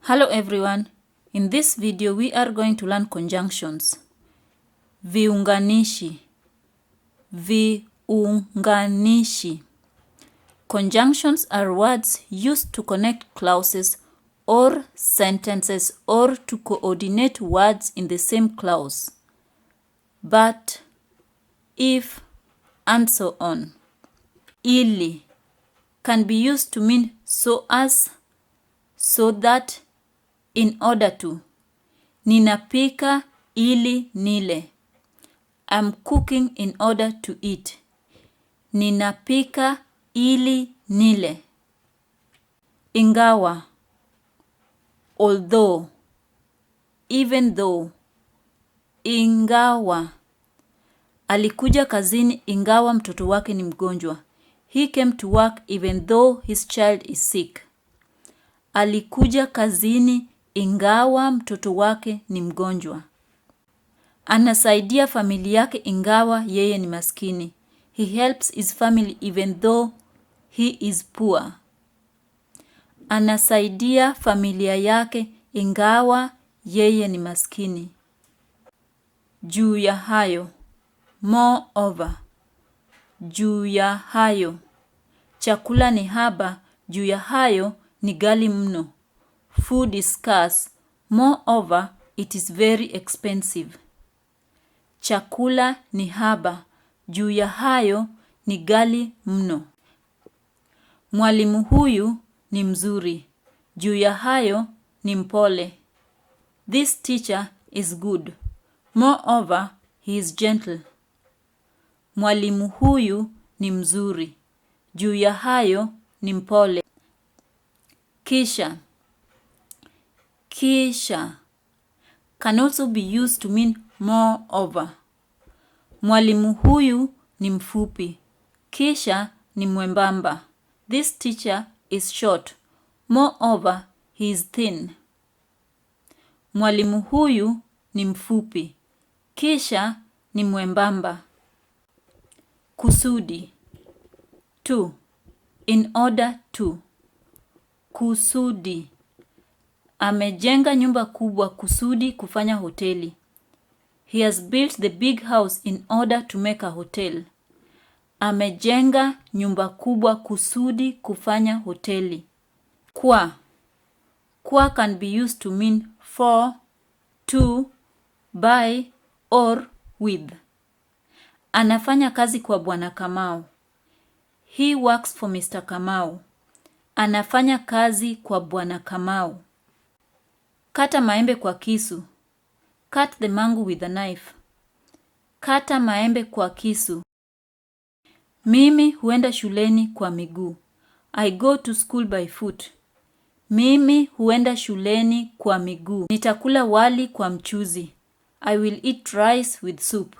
Hello everyone. In this video we are going to learn conjunctions. Viunganishi. Viunganishi. Conjunctions are words used to connect clauses or sentences or to coordinate words in the same clause. But, if, and so on. Ili can be used to mean so as, so that, in order to. Ninapika ili nile. I'm cooking in order to eat. Ninapika ili nile. Ingawa. Although. Even though. Ingawa. Alikuja kazini ingawa mtoto wake ni mgonjwa. He came to work even though his child is sick. Alikuja kazini ingawa mtoto wake ni mgonjwa. Anasaidia familia yake ingawa yeye ni maskini. He helps his family even though he is poor. Anasaidia familia yake ingawa yeye ni maskini. Juu ya hayo. Moreover. Juu ya hayo. Chakula ni haba, juu ya hayo ni ghali mno. Food is scarce. Moreover, it is very expensive. Chakula ni haba, juu ya hayo ni ghali mno. Mwalimu huyu ni mzuri, juu ya hayo ni mpole. This teacher is good. Moreover, he is gentle. Mwalimu huyu ni mzuri, juu ya hayo ni mpole. Kisha. Kisha can also be used to mean moreover. Mwalimu huyu ni mfupi. Kisha ni mwembamba. This teacher is short. Moreover, he is thin. Mwalimu huyu ni mfupi. Kisha ni mwembamba. Kusudi. To. In order to. Kusudi. Amejenga nyumba kubwa kusudi kufanya hoteli. He has built the big house in order to make a hotel. Amejenga nyumba kubwa kusudi kufanya hoteli. Kwa. Kwa can be used to mean for, to, by, or with. Anafanya kazi kwa Bwana Kamau. He works for Mr. Kamau. Anafanya kazi kwa Bwana Kamau. Kata maembe kwa kisu. Cut the mango with a knife. Kata maembe kwa kisu. Mimi huenda shuleni kwa miguu. I go to school by foot. Mimi huenda shuleni kwa miguu. Nitakula wali kwa mchuzi. I will eat rice with soup.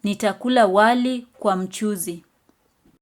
Nitakula wali kwa mchuzi.